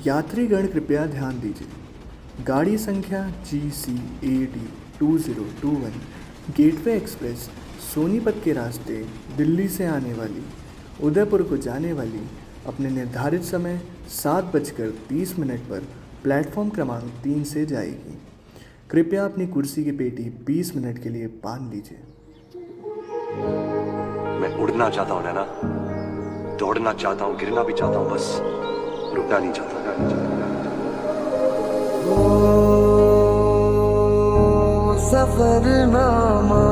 यात्रीगण कृपया ध्यान दीजिए। गाड़ी संख्या GC802021 गेटवे एक्सप्रेस सोनीपत के रास्ते दिल्ली से आने वाली उदयपुर को जाने वाली अपने निर्धारित समय 7:30 पर प्लेटफॉर्म क्रमांक 3 से जाएगी। कृपया अपनी कुर्सी की पेटी 20 मिनट के लिए बांध लीजिए। मैं उड़ना चाहता हूँ नैना, दौड़ना चाहता हूँ, गिरना भी चाहता हूँ, बस रुकना नहीं चाहता। सफरनामा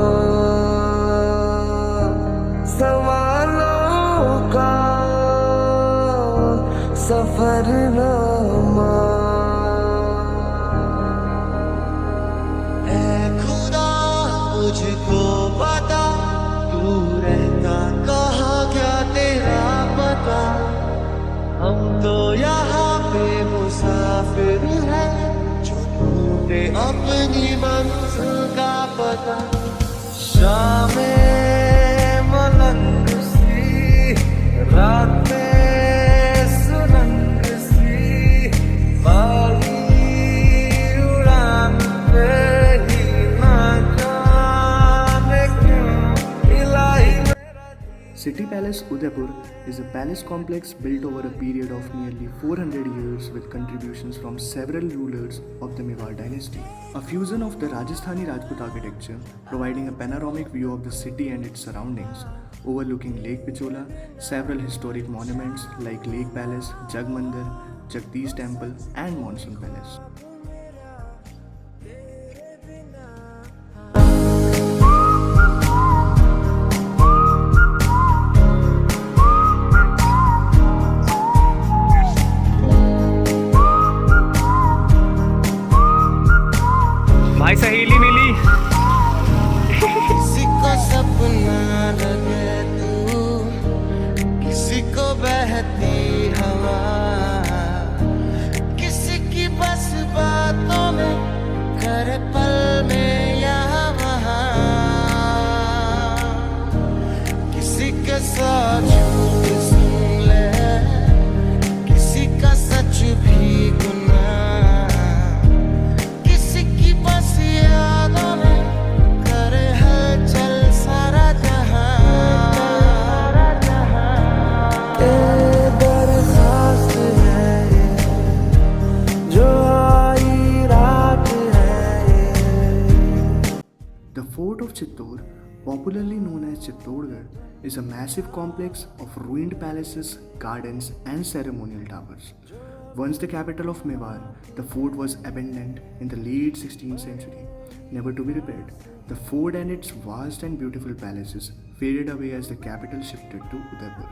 सवालों का सफरनामा है खुदा मुझको पता तू रहता कहाँ क्या तेरा पता। हम तो यहाँ पे मुसाफिर हैं जो ढूंढे अपनी मंजिल का पता। शामें मलंग सी रातें सुरंग सी बाली उड़ान पे ही ना जाने क्यों इलाही। City Palace Udaipur is a palace complex built over a period of nearly 400 years with contributions from several rulers of the Mewar dynasty. A fusion of the Rajasthani Rajput architecture, providing a panoramic view of the city and its surroundings, overlooking Lake Pichola, several historic monuments like Lake Palace, Jag Mandir, Jagdish Temple, and Monsoon Palace. भाई सहेली मिली। किसी को सपना लगे तू, किसी को बहती हवा, किसी की बस बातों में करे पल में यहाँ वहाँ, किसी के साथ झूठ सुन ले, किसी का सच भी गुनाह, The Fort of Chittor, popularly known as Chittorgarh, is a massive complex of ruined palaces, gardens, and ceremonial towers. Once the capital of Mewar, the fort was abandoned in the late 16th century, never to be repaired. The fort and its vast and beautiful palaces faded away as the capital shifted to Udaipur.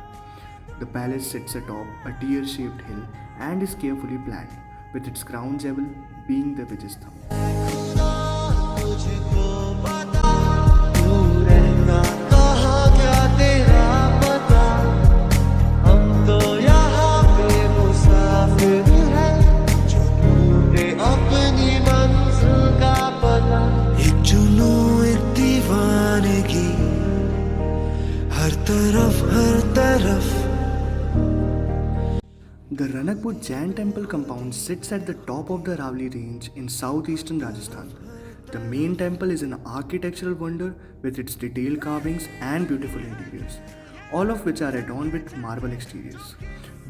The palace sits atop a tear-shaped hill and is carefully planned, with its crown jewel being the Vijayastambha. The Ranakpur Jain temple compound sits at the top of the Aravali range in southeastern Rajasthan. The main temple is an architectural wonder with its detailed carvings and beautiful interiors, all of which are adorned with marble exteriors.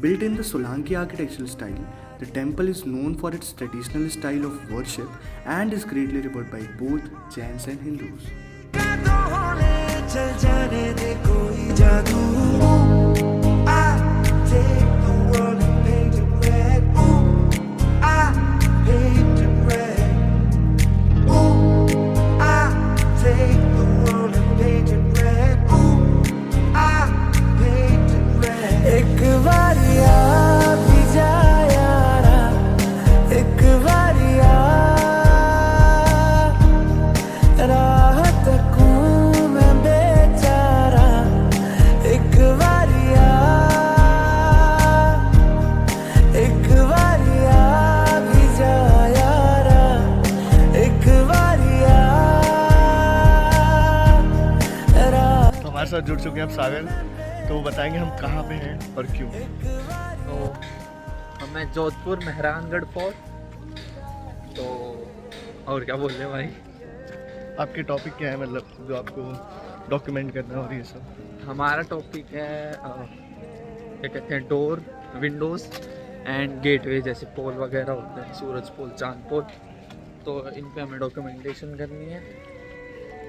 Built in the Solanki architectural style, the temple is known for its traditional style of worship and is greatly revered by both Jains and Hindus. हमारे साथ जुड़ चुके हैं अब सागर, तो वो बताएंगे हम कहाँ पे हैं और क्यों। तो मैं जोधपुर मेहरानगढ़ फोर्ट। तो और क्या बोल रहे भाई? आपके टॉपिक क्या है, मतलब जो आपको डॉक्यूमेंट करना है और ये सब? हमारा टॉपिक है क्या कहते हैं, डोर, विंडोज़ एंड गेटवे, जैसे पोल वगैरह होते हैं, सूरज पोल, चांद पोल। तो इन पे हमें डॉक्यूमेंटेशन करनी है।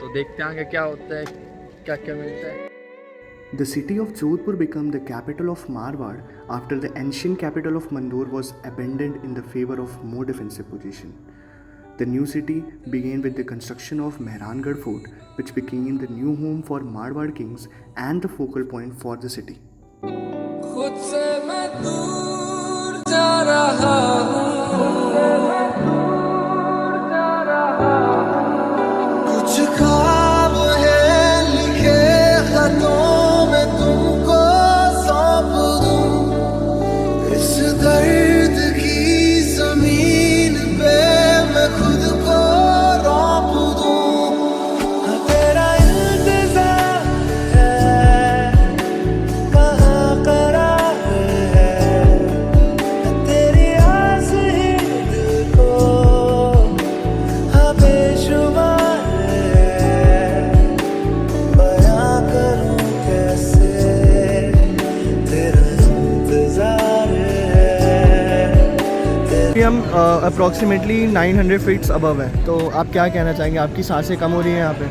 तो देखते हैं आगे क्या होता है, क्या क्या मिलता है। The city of Jodhpur became the capital of Marwar after the ancient capital of Mandur was abandoned in the favor of more defensive position. The new city began with the construction of Mehrangarh Fort, which became the new home for Marwar kings and the focal point for the city. खुद से मैं दूर जा रहा कुछ ख्वाब है लिखे खतों में तुमको सौंप दूं इस दर्द की जमीन पे मैं खुद को रौंप दूं तेरा इंतजार है कहाँ करार है तेरी आस ही दिल को बेशुमार है बयां करूं कैसे तेरा इंतजार है। हम अप्रॉक्सीमेटली 900 फीट्स अबव है, तो आप क्या कहना चाहेंगे? आपकी सांसें कम हो रही हैं यहाँ पे?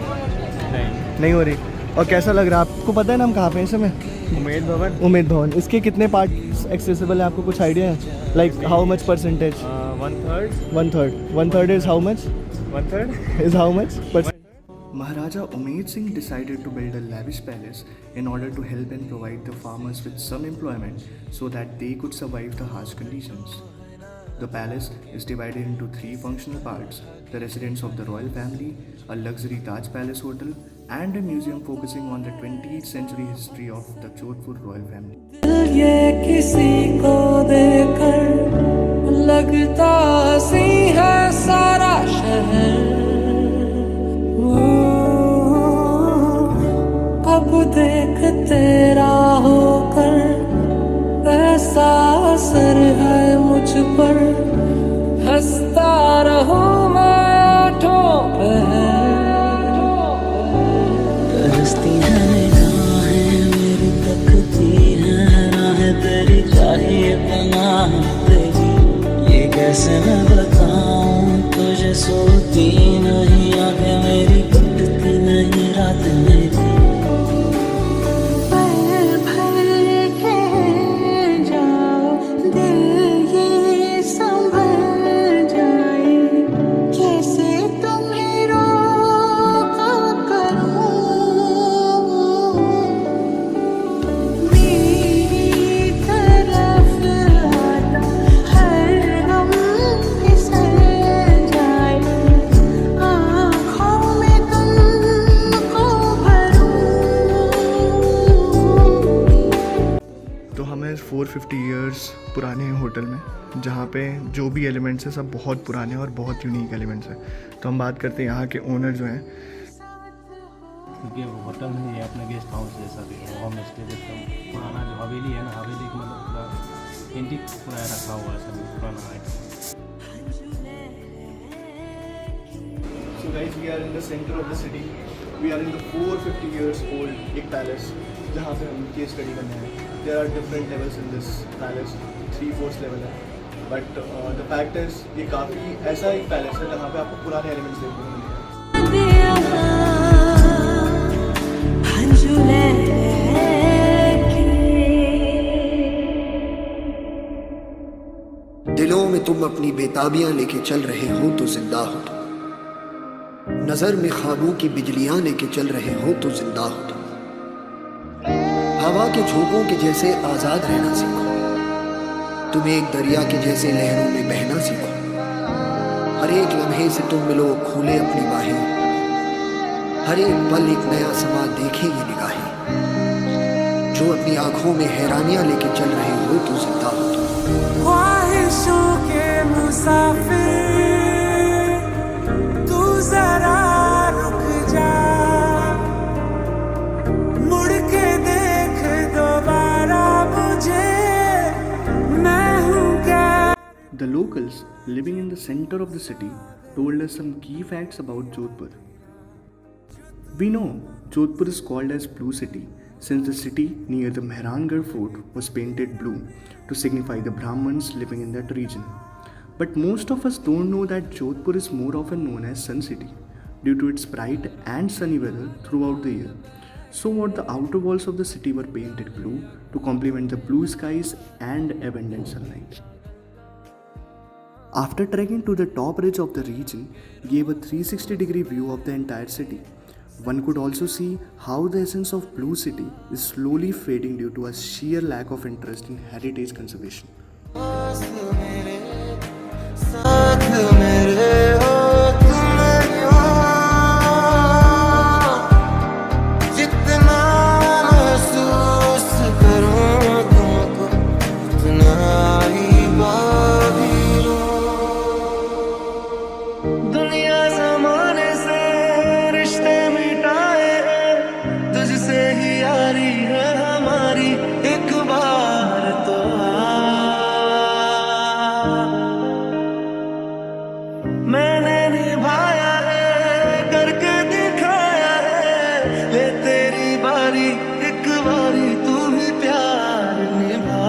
नहीं हो रही। और कैसा लग रहा है आपको? पता है ना हम कहाँ पे हैं इस समय? उमेद भवन। उमेद भवन। इसके कितने पार्ट्स एक्सेसिबल हैं, आपको कुछ आइडिया है? Like how much percentage? 1/3 1/3 is how much? 1/3 is how much? Maharaja Umed Singh decided to build a lavish palace in order to help and provide the farmers with some employment so that they could survive the harsh conditions. The palace is divided into 3 functional parts: the residence of the royal family, a luxury Taj Palace hotel, and a museum focusing on the 20th century history of the Jodhpur royal family. ये किसी को देकर लगता हंसी है सारा शहर कब देख तेरा होकर ऐसा असर है मुझ पर हंसता रहूं मैं आठों पहर तरसती है निगाहें मेरी तकती है राहें तेरी चाहिए पनाह तेरी ये कैसे मैं बताऊं तुझे सोती नहीं आंखें मेरी कटती नहीं रात मेरी तो हमें 450 इयर्स पुराने होटल में, जहाँ पे जो भी एलिमेंट्स हैं सब बहुत पुराने हैं और बहुत यूनिक एलिमेंट्स हैं। तो हम बात करते हैं यहाँ के ओनर जो हैं। क्योंकि वो होटल नहीं है, अपना गेस्ट हाउस जैसा भी है, होम स्टे जैसा पुराना जो हवेली है ना, हवेली का मतलब पूरा एंटीक पूरा रखा हुआ है सभी पुराना item. So guys, we are in the center of the city. We are in the 450 years old एक पैलेस, जहाँ पे हम केस स्टडी करने हैं। There are different levels in this palace, 3-4 level है। But the fact is, ये काफ़ी ऐसा एक पैलेस है जहाँ पे आपको पुराने एलिमेंट्स देखने को मिलेंगे। दिलों में तुम अपनी बेताबियां लेके चल रहे हो तो जिंदा हो तुम, नजर में ख्वाबों की बिजलियां लेके चल रहे हो तो जिंदा हो तुम। हवा के झोंकों के जैसे आजाद रहना सीखो, तुम एक दरिया के जैसे लहरों में बहना सीखो। हर एक लम्हे से तुम मिलो खोले अपनी बाहें, हर एक पल एक नया समा देखे ये निगाहें। जो अपनी आंखों में हैरानियां लेके चल रहे हो तो जिंदा हो तुम। ख्वाहिशों के मुसाफिर तू जरा रुक जा, मुड़ के देख दोबारा मुझे, मैं हूँ क्या The locals living in the center of the city told us some key facts about Jodhpur. We know Jodhpur is called as Blue City since the city near the Mehrangarh fort was painted blue to signify the Brahmins living in that region. But most of us don't know that Jodhpur is more often known as Sun City due to its bright and sunny weather throughout the year. So what the outer walls of the city were painted blue to complement the blue skies and abundant sunlight. After trekking to the top ridge of the region gave a 360-degree view of the entire city. One could also see how the essence of Blue City is slowly fading due to a sheer lack of interest in heritage conservation. दुनिया ज़माने से रिश्ते मिटाए तुझसे ही यारी है हमारी एक बार तो मैंने निभाया है करके दिखाया है ले तेरी बारी एक बारी तू भी प्यार निभा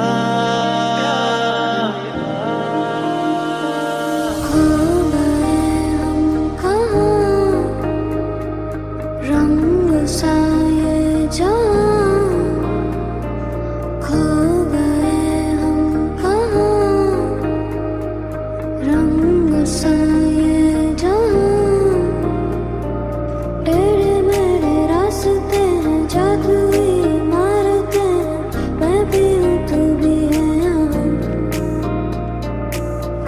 रंग सा ये जान खो गए हम कहाँ रंग सा ये जान टेढ़े मेढ़े रास्ते हैं जादुई इमारतें हैं मैं भी हूँ तू भी है यहाँ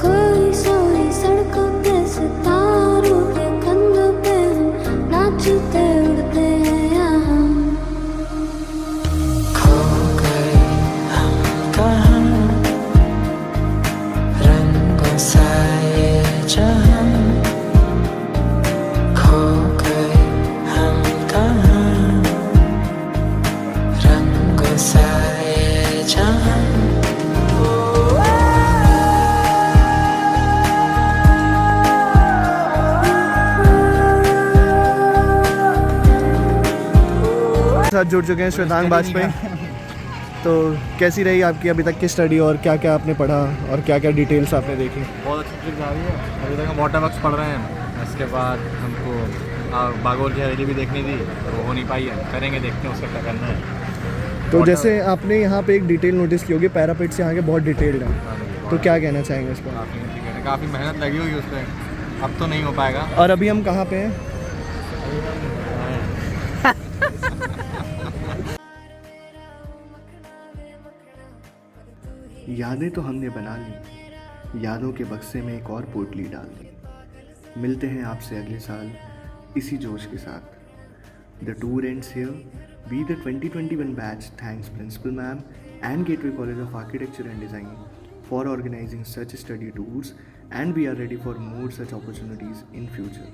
कोई सोई सड़कों पे सितारों के कंधों पे हम नाचते उड़ते हैं यहाँ खो गए हम कहाँ रंगों सा ये जहां खो गए हम कहाँ रंगों सा ये जहां साथ जुड़ चुके हैं श्वेतांग वाजपेयी। तो कैसी रही आपकी अभी तक की स्टडी और क्या क्या आपने पढ़ा और क्या क्या डिटेल्स आपने देखी? बहुत अच्छी ट्रिप जा रही है। अभी तक हम वाटर वर्क्स पढ़ रहे हैं, इसके बाद हमको बागोल की हवेली भी देखनी थी और वो हो नहीं पाई है, करेंगे, देखते हैं उसका क्या करना है। तो जैसे आपने यहाँ पे एक डिटेल नोटिस की होगी, पैरापिट से यहाँ के बहुत डिटेल्ड है, तो क्या कहना चाहेंगे इस पर? काफ़ी मेहनत लगी हुई उस पर, अब तो नहीं हो पाएगा। और अभी हम कहाँ पे हैं? यादें तो हमने बना ली, यादों के बक्से में एक और पोटली डाल दी। मिलते हैं आपसे अगले साल इसी जोश के साथ। The tour ends here. We the 2021 batch thanks Principal Ma'am and Gateway College of Architecture and Design for organizing such study tours, and we are ready for more such opportunities in future.